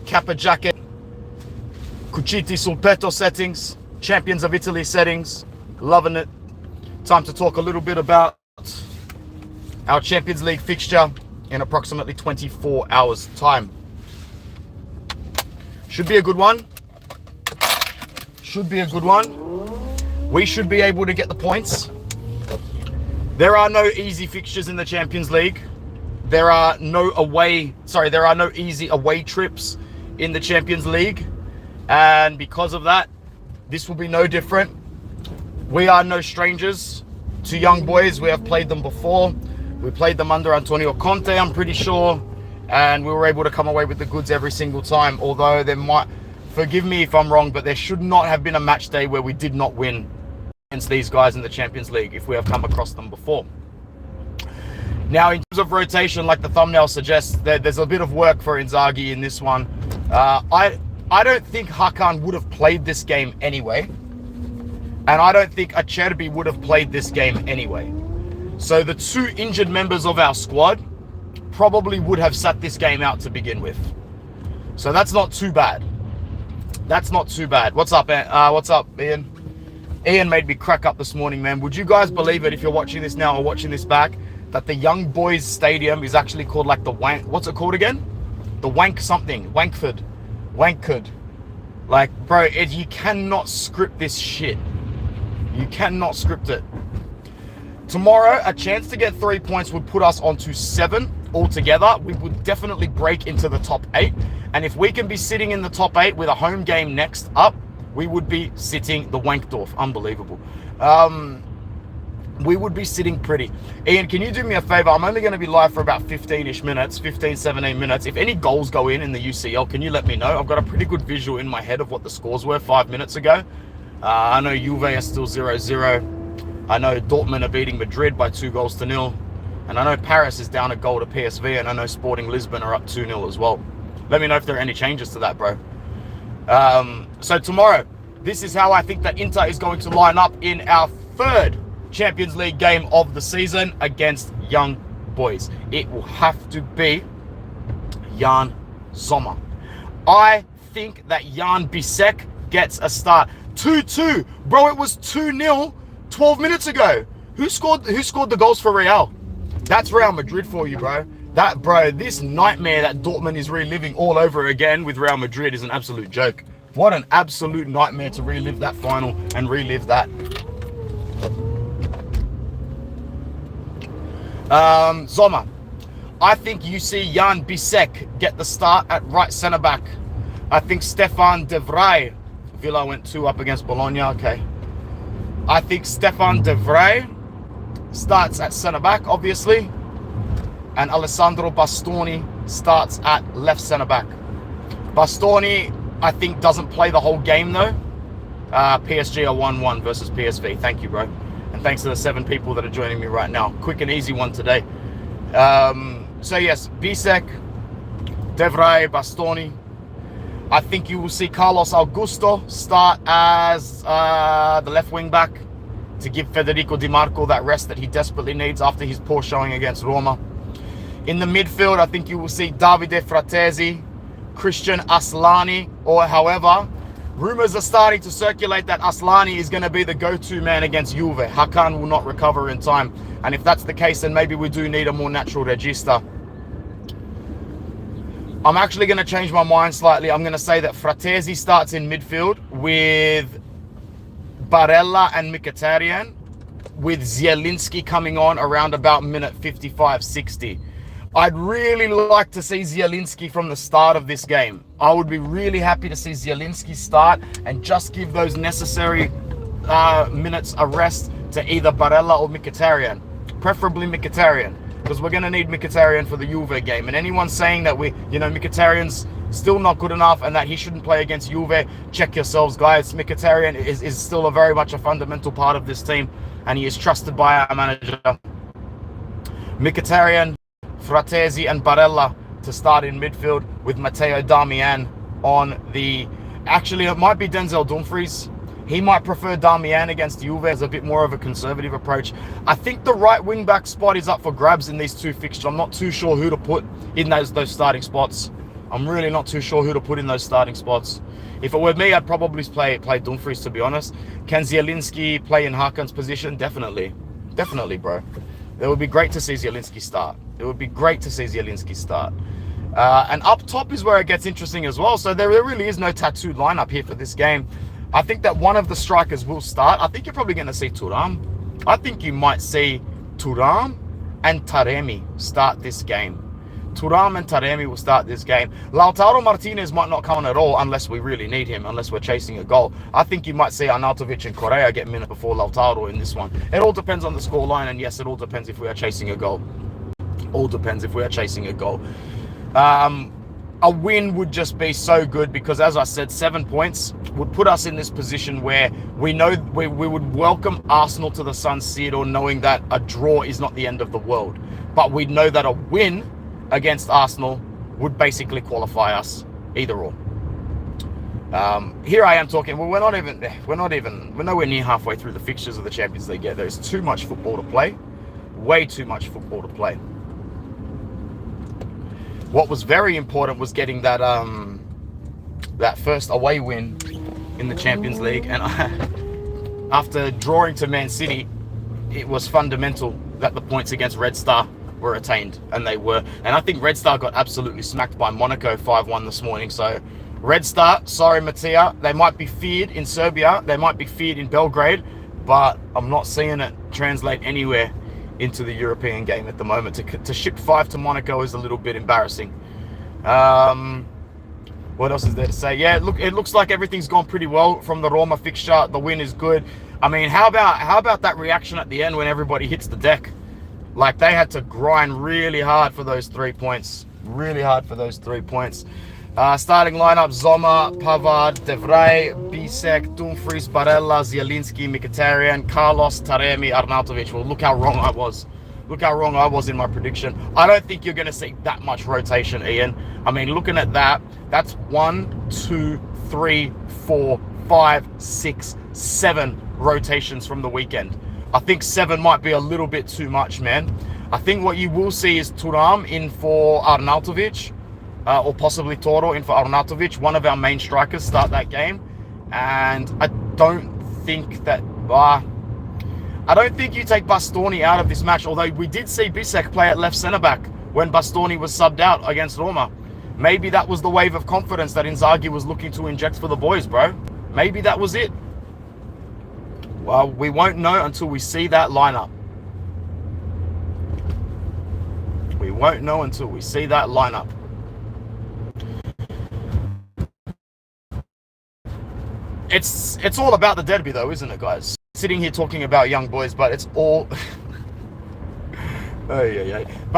Kappa jacket, Cuciti sul petto settings, Champions of Italy settings, loving it. Time to talk a little bit about our Champions League fixture in approximately 24 hours time. Should be a good one. Should be a good one. We should be able to get the points. There are no easy fixtures in the Champions League. There are no easy away trips in the Champions League. And because of that, this will be no different. We are no strangers to young boys. We have played them before. We played them under Antonio Conte, I'm pretty sure. And we were able to come away with the goods every single time. Although there might, forgive me if I'm wrong, but there should not have been a match day where we did not win against these guys in the Champions League if we have come across them before. Now, in terms of rotation, like the thumbnail suggests, there's a bit of work for Inzaghi in this one. I don't think Hakan would have played this game anyway. And I don't think Acerbi would have played this game anyway. So the two injured members of our squad probably would have sat this game out to begin with. So that's not too bad. That's not too bad. What's up, Ian? Ian made me crack up this morning, man. Would you guys believe it, if you're watching this now or watching this back, that the Young Boys Stadium is actually called like the Wank... What's it called again? The Wank something. Wankford. Like, bro, you cannot script this shit. You cannot script it. Tomorrow, a chance to get 3 points would put us onto 7 altogether. We would definitely break into the top 8. And if we can be sitting in the top 8 with a home game next up, we would be sitting the Wankdorf. Unbelievable. We would be sitting pretty. Ian, can you do me a favor? I'm only going to be live for about 15-ish minutes, 15, 17 minutes. If any goals go in the UCL, can you let me know? I've got a pretty good visual in my head of what the scores were 5 minutes ago. I know Juve are still 0-0. I know Dortmund are beating Madrid by 2-0. And I know Paris is down a goal to PSV. And I know Sporting Lisbon are up 2-0 as well. Let me know if there are any changes to that, bro. So tomorrow, this is how I think that Inter is going to line up in our third Champions League game of the season against Young Boys. It will have to be Jan Sommer. I think that Jan Bisek gets a start. 2-2. Bro, it was 2-0 12 minutes ago. Who scored the goals for Real? That's Real Madrid for you, bro. This nightmare that Dortmund is reliving all over again with Real Madrid is an absolute joke. What an absolute nightmare to relive that final and relive that. Sommer. I think you see Jan Bisek get the start at right centre back. I think Stefan de Vrij. Villa went 2 up against Bologna. Okay. I think Stefan de Vrij starts at centre back, obviously. And Alessandro Bastoni starts at left centre back. Bastoni, I think, doesn't play the whole game though. PSG are 1-1 versus PSV. Thank you, bro. And thanks to the 7 people that are joining me right now. Quick and easy one today. So yes, Bisek, de Vrij, Bastoni. I think you will see Carlos Augusto start as the left wing back to give Federico Di Marco that rest that he desperately needs after his poor showing against Roma. In the midfield, I think you will see Davide Fratesi, Christian Aslani, or however, rumors are starting to circulate that Aslani is going to be the go-to man against Juve. Hakan will not recover in time. And if that's the case, then maybe we do need a more natural regista. I'm actually going to change my mind slightly. I'm going to say that Fratesi starts in midfield with Barella and Mkhitaryan, with Zielinski coming on around about minute 55-60. I'd really like to see Zielinski from the start of this game. I would be really happy to see Zielinski start and just give those necessary minutes a rest to either Barella or Mkhitaryan. Preferably Mkhitaryan, because we're going to need Mkhitaryan for the Juve game. And anyone saying that Mkhitaryan's still not good enough and that he shouldn't play against Juve, check yourselves, guys. Mkhitaryan is still very much a fundamental part of this team, and he is trusted by our manager. Mkhitaryan, Fratesi and Barella to start in midfield with Matteo Darmian on the... Actually, it might be Denzel Dumfries. He might prefer Darmian against Juve as a bit more of a conservative approach. I think the right wing-back spot is up for grabs in these two fixtures. I'm not too sure who to put in those starting spots. I'm really not too sure who to put in those starting spots. If it were me, I'd probably play Dumfries, to be honest. Can Zielinski play in Hakan's position? Definitely, bro. It would be great to see Zielinski start. And up top is where it gets interesting as well. So there really is no tattooed lineup here for this game. I think that one of the strikers will start. I think you're probably going to see Thuram. I think you might see Thuram and Taremi start this game. Thuram and Taremi will start this game. Lautaro Martinez might not come on at all unless we really need him, unless we're chasing a goal. I think you might see Arnautovic and Correa get a minute before Lautaro in this one. It all depends on the scoreline, and yes, it all depends if we are chasing a goal. A win would just be so good because, as I said, 7 points would put us in this position where we know we would welcome Arsenal to the San Siro knowing that a draw is not the end of the world. But we know that a win against Arsenal would basically qualify us either or. Here I am talking. Well, we're nowhere near halfway through the fixtures of the Champions League yet. There's too much football to play, way too much football to play. What was very important was getting that that first away win in the Champions League, and after drawing to Man City, it was fundamental that the points against Red Star were attained, and they were. And I think Red Star got absolutely smacked by Monaco 5-1 this morning. So Red Star, sorry Matija, they might be feared in Serbia, they might be feared in Belgrade, but I'm not seeing it translate anywhere into the European game at the moment. To ship 5 to Monaco is a little bit embarrassing. What else is there to say? Yeah, look, it looks like everything's gone pretty well from the Roma fixture. The win is good. I mean, how about that reaction at the end when everybody hits the deck? Like, they had to grind really hard for those 3 points. Starting lineup: Zoma, Pavard, De Vrij, Bisek, Dumfries, Barella, Zielinski, Mkhitaryan, Carlos, Taremi, Arnautovic. Well, look how wrong I was. In my prediction. I don't think you're going to see that much rotation, Ian. I mean, looking at that, that's 1, 2, 3, 4, 5, 6, 7 rotations from the weekend. I think 7 might be a little bit too much, man. I think what you will see is Thuram in for Arnautovic, or possibly Toro in for Arnautovic. One of our main strikers start that game. And I don't think that... I don't think you take Bastoni out of this match, although we did see Bisek play at left centre-back when Bastoni was subbed out against Roma. Maybe that was the wave of confidence that Inzaghi was looking to inject for the boys, bro. Maybe that was it. Well, we won't know until we see that lineup. It's all about the derby, though, isn't it, guys? Sitting here talking about young boys, but it's all... But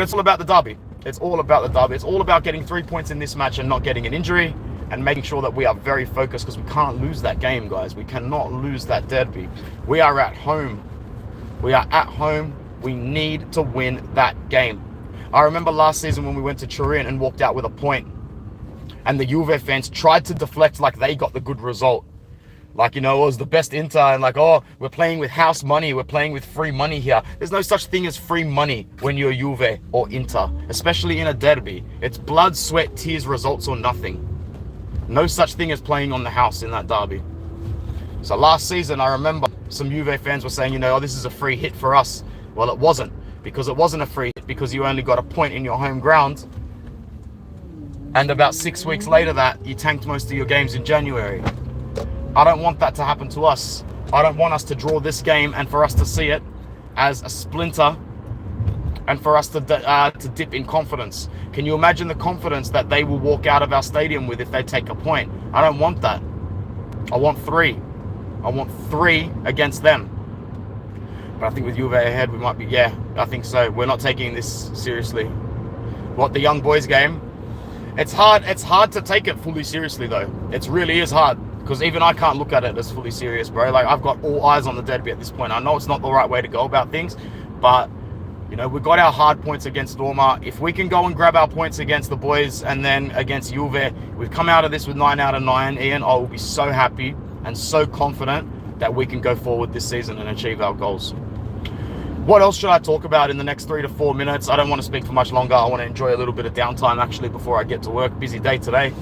it's all about the derby. It's all about getting 3 points in this match and not getting an injury, and making sure that we are very focused, because we can't lose that game, guys. We cannot lose that derby. We are at home. We need to win that game. I remember last season when we went to Turin and walked out with a point, and the Juve fans tried to deflect like they got the good result. Like, you know, it was the best Inter, and like, oh, we're playing with house money, we're playing with free money here. There's no such thing as free money when you're Juve or Inter, especially in a derby. It's blood, sweat, tears, results, or nothing. No such thing as playing on the house in that derby. So last season, I remember some Juve fans were saying, you know, oh, this is a free hit for us. Well, it wasn't, because it wasn't a free hit, because you only got a point in your home ground. And about 6 weeks later that, you tanked most of your games in January. I don't want that to happen to us. I don't want us to draw this game and for us to see it as a splinter and for us to dip in confidence. Can you imagine the confidence that they will walk out of our stadium with if they take a point? I don't want that. I want 3. I want 3 against them. But I think with Juve ahead, we might be, yeah, I think so. We're not taking this seriously. What, the young boys game? It's hard to take it fully seriously, though. It really is hard. Because even I can't look at it as fully serious, bro. Like, I've got all eyes on the derby at this point. I know it's not the right way to go about things, but, you know, we got our hard points against Roma. If we can go and grab our points against the boys and then against Juve, we've come out of this with 9 out of 9, Ian. I will be so happy and so confident that we can go forward this season and achieve our goals. What else should I talk about in the next 3 to 4 minutes? I don't want to speak for much longer. I want to enjoy a little bit of downtime actually before I get to work. Busy day today.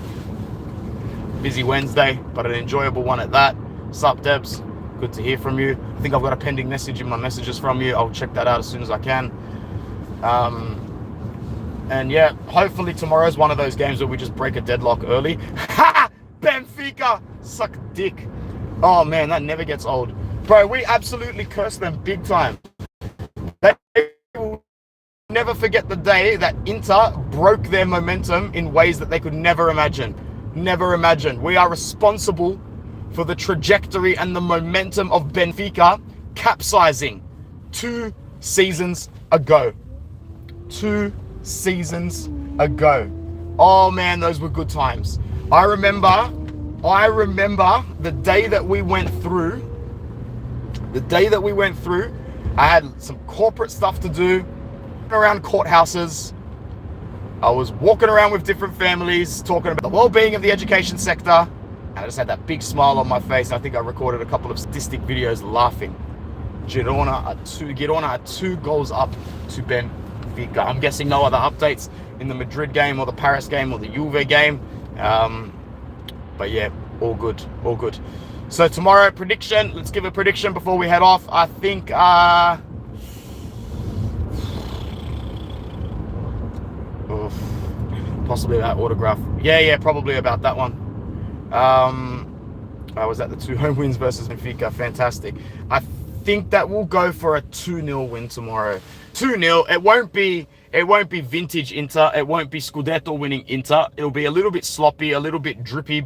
Busy Wednesday, but an enjoyable one at that. Sup, Debs? Good to hear from you. I think I've got a pending message in my messages from you. I'll check that out as soon as I can. And yeah, hopefully tomorrow's one of those games where we just break a deadlock early. Ha! Benfica! Suck dick. Oh man, that never gets old. Bro, we absolutely cursed them big time. They will never forget the day that Inter broke their momentum in ways that they could never imagine. Never imagine. We are responsible for the trajectory and the momentum of Benfica capsizing 2 seasons ago. 2 seasons ago. Oh man, those were good times. I remember the day that we went through. I had some corporate stuff to do around courthouses. I was walking around with different families, talking about the well-being of the education sector, and I just had that big smile on my face. I think I recorded a couple of statistic videos laughing. Girona are 2 goals up to Benfica. I'm guessing no other updates in the Madrid game or the Paris game or the Juve game. But yeah, all good, all good. So tomorrow, prediction. Let's give a prediction before we head off. I think... possibly that autograph. Yeah, probably about that one. I was at the 2 home wins versus Benfica. Fantastic. I think that we'll go for a 2-0 win tomorrow. 2-0. It won't be vintage Inter. It won't be Scudetto winning Inter. It'll be a little bit sloppy, a little bit droppy,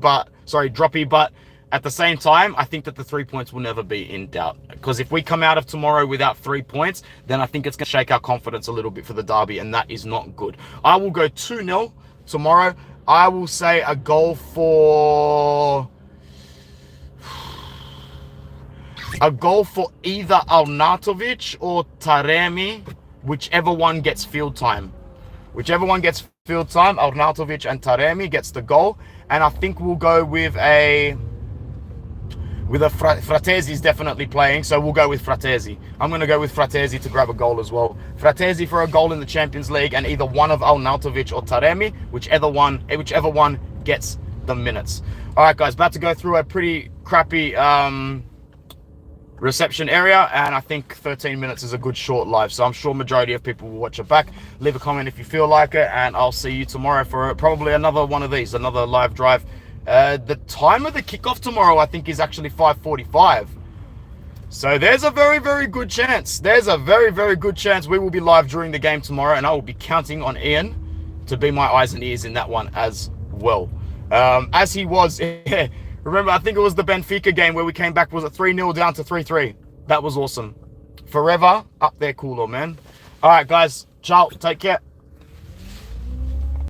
but at the same time, I think that the 3 points will never be in doubt. Because if we come out of tomorrow without 3 points, then I think it's going to shake our confidence a little bit for the derby, and that is not good. I will go 2-0 tomorrow. I will say a goal for either Arnautovic or Taremi, whichever one gets field time. Arnautovic and Taremi gets the goal. And I think we'll go with a Fratesi is definitely playing, so we'll go with Fratesi. I'm going to go with Fratesi to grab a goal as well. Fratesi for a goal in the Champions League, and either one of Arnautovic or Taremi, whichever one gets the minutes. All right, guys, about to go through a pretty crappy reception area, and I think 13 minutes is a good short live, so I'm sure majority of people will watch it back. Leave a comment if you feel like it, and I'll see you tomorrow for probably another one of these, another live drive. The time of the kickoff tomorrow, I think, is actually 5:45. So there's a very, very good chance. We will be live during the game tomorrow, and I will be counting on Ian to be my eyes and ears in that one as well. As he was, remember, I think it was the Benfica game where we came back, was it 3-0 down to 3-3? That was awesome. Forever up there, cooler, man. All right, guys. Ciao. Take care.